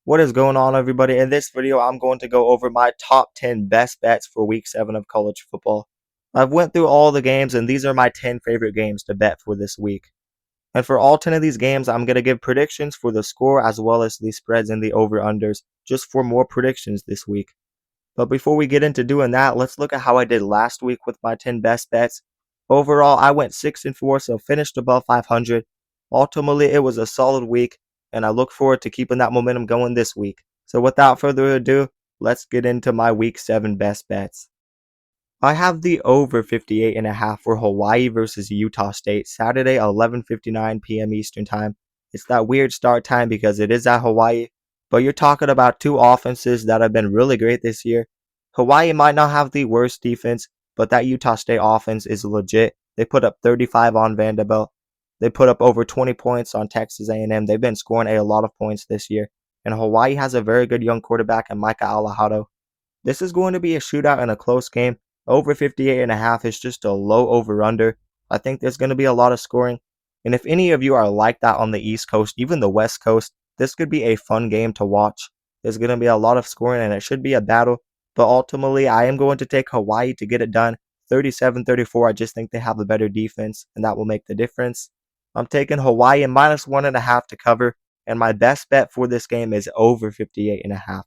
What is going on, everybody? In this video, I'm going to go over my top 10 best bets for week 7 of college football. I've went through all the games and these are my 10 favorite games to bet for this week. And for all 10 of these games, I'm going to give predictions for the score as well as the spreads and the over-unders just for more predictions this week. But before we get into doing that, let's look at how I did last week with my 10 best bets. Overall, I went 6-4, so finished above 500. Ultimately, it was a solid week, and I look forward to keeping that momentum going this week. So without further ado, let's get into my week 7 best bets. I have the over 58.5 for Hawaii versus Utah State, Saturday 11:59 p.m. Eastern Time. It's that weird start time because it is at Hawaii, but you're talking about two offenses that have been really great this year. Hawaii might not have the worst defense, but that Utah State offense is legit. They put up 35 on Vanderbilt. They put up over 20 points on Texas A&M. They've been scoring a lot of points this year, and Hawaii has a very good young quarterback in Micah Alejado. This is going to be a shootout and a close game. Over 58.5 is just a low over-under. I think there's going to be a lot of scoring. And if any of you are like that on the East Coast, even the West Coast, this could be a fun game to watch. There's going to be a lot of scoring and it should be a battle. But ultimately, I am going to take Hawaii to get it done. 37-34, I just think they have a better defense, and that will make the difference. I'm taking Hawaii and -1.5 to cover, and my best bet for this game is over 58.5.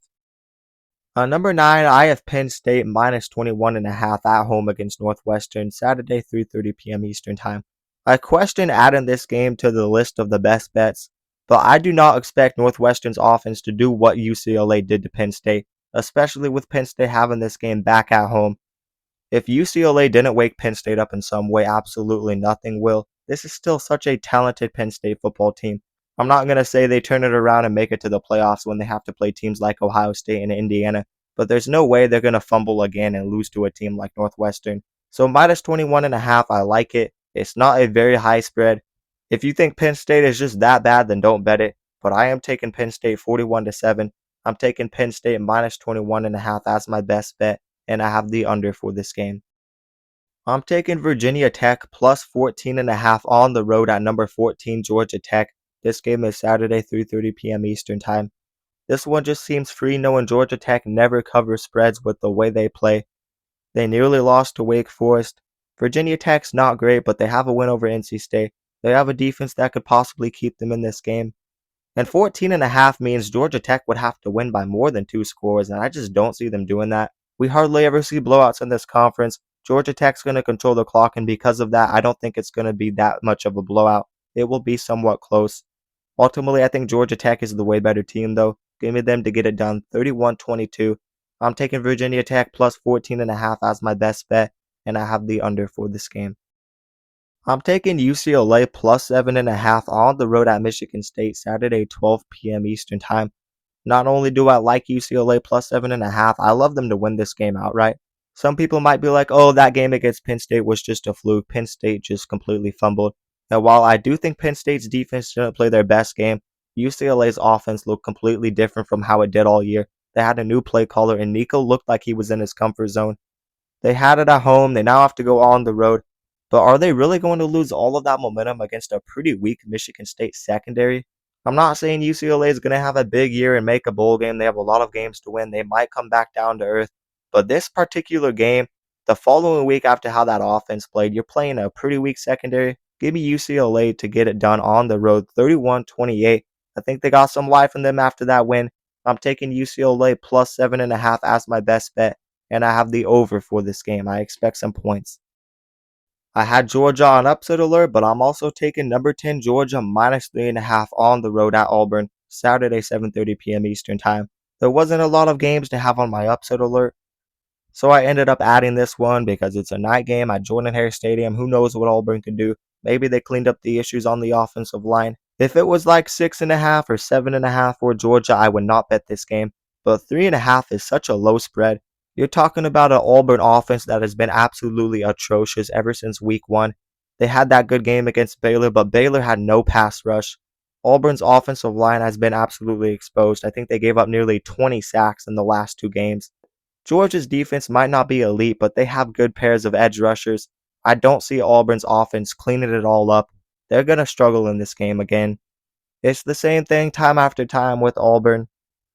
Number 9, I have Penn State -21.5 at home against Northwestern, Saturday 3:30 p.m. Eastern Time. I question adding this game to the list of the best bets, but I do not expect Northwestern's offense to do what UCLA did to Penn State, especially with Penn State having this game back at home. If UCLA didn't wake Penn State up in some way, absolutely nothing will. This is still such a talented Penn State football team. I'm not going to say they turn it around and make it to the playoffs when they have to play teams like Ohio State and Indiana, but there's no way they're going to fumble again and lose to a team like Northwestern. So -21.5, I like it. It's not a very high spread. If you think Penn State is just that bad, then don't bet it. But I am taking Penn State 41-7. I'm taking Penn State -21.5 as my best bet, and I have the under for this game. I'm taking Virginia Tech plus 14.5 on the road at number 14 Georgia Tech. This game is Saturday 3:30 p.m. Eastern Time. This one just seems free knowing Georgia Tech never covers spreads with the way they play. They nearly lost to Wake Forest. Virginia Tech's not great, but they have a win over NC State. They have a defense that could possibly keep them in this game. And 14.5 means Georgia Tech would have to win by more than 2 scores, and I just don't see them doing that. We hardly ever see blowouts in this conference. Georgia Tech's going to control the clock, and because of that, I don't think it's going to be that much of a blowout. It will be somewhat close. Ultimately, I think Georgia Tech is the way better team, though. Give me them to get it done 31-22. I'm taking Virginia Tech plus 14.5 as my best bet, and I have the under for this game. I'm taking UCLA plus 7.5 on the road at Michigan State, Saturday 12 p.m. Eastern Time. Not only do I like UCLA plus 7.5, I love them to win this game outright. Some people might be like, oh, that game against Penn State was just a fluke. Penn State just completely fumbled. And while I do think Penn State's defense didn't play their best game, UCLA's offense looked completely different from how it did all year. They had a new play caller, and Nico looked like he was in his comfort zone. They had it at home. They now have to go on the road. But are they really going to lose all of that momentum against a pretty weak Michigan State secondary? I'm not saying UCLA is going to have a big year and make a bowl game. They have a lot of games to win. They might come back down to earth. But this particular game, the following week after how that offense played, you're playing a pretty weak secondary. Give me UCLA to get it done on the road, 31-28. I think they got some life in them after that win. I'm taking UCLA plus 7.5 as my best bet, and I have the over for this game. I expect some points. I had Georgia on upset alert, but I'm also taking number 10 Georgia -3.5 on the road at Auburn, Saturday 7:30 p.m. Eastern Time. There wasn't a lot of games to have on my upset alert, so I ended up adding this one because it's a night game at Jordan-Hare Stadium. Who knows what Auburn can do? Maybe they cleaned up the issues on the offensive line. If it was like 6.5 or 7.5 for Georgia, I would not bet this game. But 3.5 is such a low spread. You're talking about an Auburn offense that has been absolutely atrocious ever since week 1. They had that good game against Baylor, but Baylor had no pass rush. Auburn's offensive line has been absolutely exposed. I think they gave up nearly 20 sacks in the last 2 games. Georgia's defense might not be elite, but they have good pairs of edge rushers. I don't see Auburn's offense cleaning it all up. They're going to struggle in this game again. It's the same thing time after time with Auburn.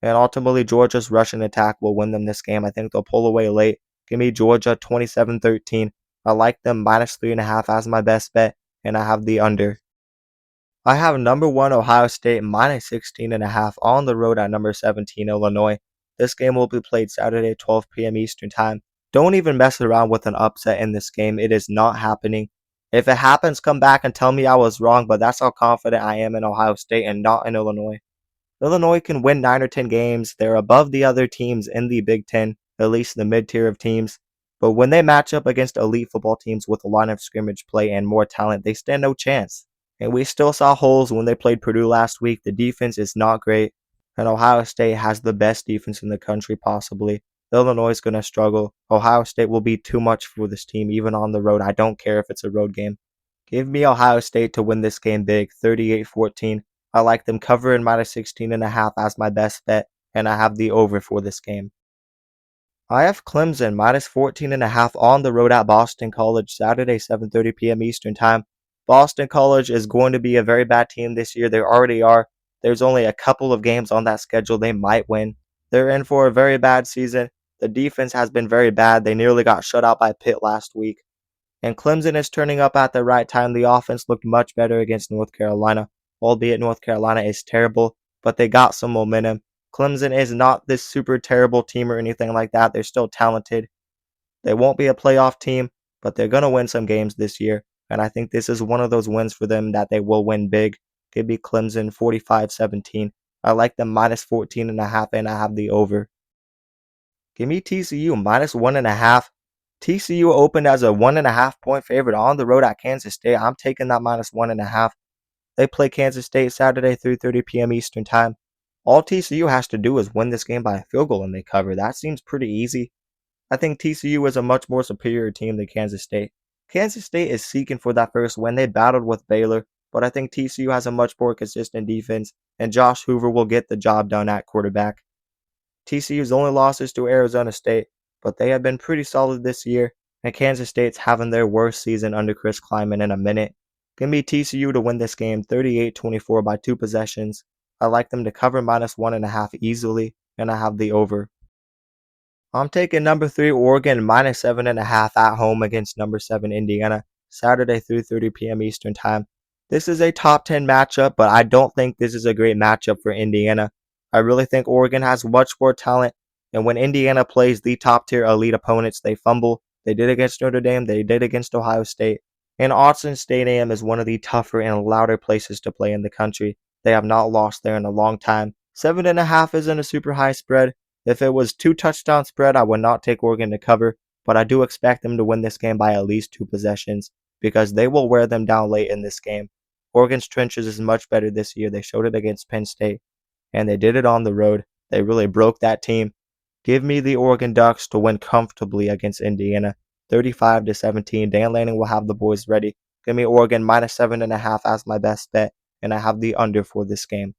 And ultimately, Georgia's rushing attack will win them this game. I think they'll pull away late. Give me Georgia 27-13. I like them minus 3.5 as my best bet, and I have the under. I have number 1 Ohio State minus 16.5 on the road at number 17 Illinois. This game will be played Saturday 12 p.m. Eastern Time. Don't even mess around with an upset in this game. It is not happening. If it happens, come back and tell me I was wrong, but that's how confident I am in Ohio State and not in Illinois. Illinois can win 9 or 10 games. They're above the other teams in the Big Ten, at least the mid-tier of teams. But when they match up against elite football teams with a line of scrimmage play and more talent, they stand no chance. And we still saw holes when they played Purdue last week. The defense is not great, and Ohio State has the best defense in the country possibly. Illinois is going to struggle. Ohio State will be too much for this team, even on the road. I don't care if it's a road game. Give me Ohio State to win this game big, 38-14. I like them covering minus 16.5 as my best bet, and I have the over for this game. I have Clemson minus 14.5 on the road at Boston College Saturday, 7:30 p.m. Eastern Time. Boston College is going to be a very bad team this year. They already are. There's only a couple of games on that schedule they might win. They're in for a very bad season. The defense has been very bad. They nearly got shut out by Pitt last week. And Clemson is turning up at the right time. The offense looked much better against North Carolina, albeit North Carolina is terrible, but they got some momentum. Clemson is not this super terrible team or anything like that. They're still talented. They won't be a playoff team, but they're going to win some games this year. And I think this is one of those wins for them that they will win big. Give me Clemson 45-17. I like them minus 14.5, and I have the over. Give me TCU minus 1.5. TCU opened as a 1.5 point favorite on the road at Kansas State. I'm taking that minus 1.5. They play Kansas State Saturday, 3:30 p.m. Eastern Time. All TCU has to do is win this game by a field goal and they cover. That seems pretty easy. I think TCU is a much more superior team than Kansas State. Kansas State is seeking for that first win. They battled with Baylor, but I think TCU has a much more consistent defense, and Josh Hoover will get the job done at quarterback. TCU's only losses to Arizona State, but they have been pretty solid this year, and Kansas State's having their worst season under Chris Klieman in a minute. Give me TCU to win this game 38-24 by 2 possessions. I like them to cover minus 1.5 easily, and I have the over. I'm taking number 3 Oregon minus 7.5 at home against number 7 Indiana, Saturday 3:30 p.m. Eastern Time. This is a top 10 matchup, but I don't think this is a great matchup for Indiana. I really think Oregon has much more talent, and when Indiana plays the top tier elite opponents, they fumble. They did against Notre Dame, they did against Ohio State. And Autzen Stadium is one of the tougher and louder places to play in the country. They have not lost there in a long time. 7.5 isn't a super high spread. If it was 2 touchdown spread, I would not take Oregon to cover, but I do expect them to win this game by at least 2 possessions because they will wear them down late in this game. Oregon's trenches is much better this year. They showed it against Penn State, and they did it on the road. They really broke that team. Give me the Oregon Ducks to win comfortably against Indiana, 35-17. Dan Lanning will have the boys ready. Give me Oregon minus 7.5 as my best bet, and I have the under for this game.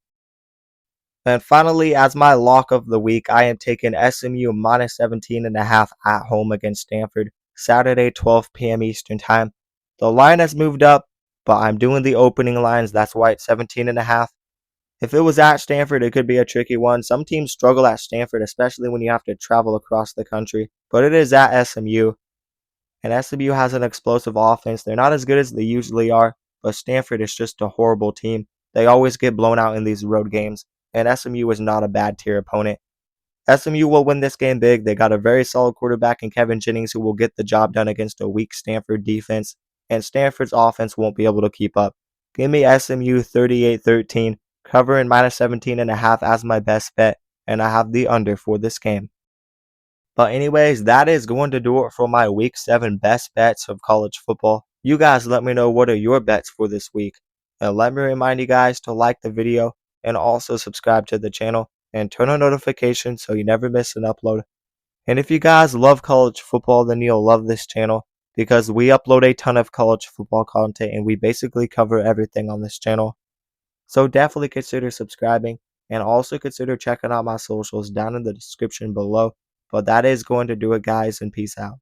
And finally, as my lock of the week, I am taking SMU minus 17.5 at home against Stanford, Saturday, 12 p.m. Eastern Time. The line has moved up, but I'm doing the opening lines. That's why it's 17.5. If it was at Stanford, it could be a tricky one. Some teams struggle at Stanford, especially when you have to travel across the country. But it is at SMU, and SMU has an explosive offense. They're not as good as they usually are, but Stanford is just a horrible team. They always get blown out in these road games, and SMU is not a bad tier opponent. SMU will win this game big. They got a very solid quarterback in Kevin Jennings who will get the job done against a weak Stanford defense, and Stanford's offense won't be able to keep up. Give me SMU 38-13, covering minus 17.5 as my best bet, and I have the under for this game. But anyways, that is going to do it for my Week 7 best bets of college football. You guys let me know what are your bets for this week. And let me remind you guys to like the video and also subscribe to the channel and turn on notifications so you never miss an upload. And if you guys love college football, then you'll love this channel because we upload a ton of college football content and we basically cover everything on this channel. So definitely consider subscribing and also consider checking out my socials down in the description below. But that is going to do it, guys, and peace out.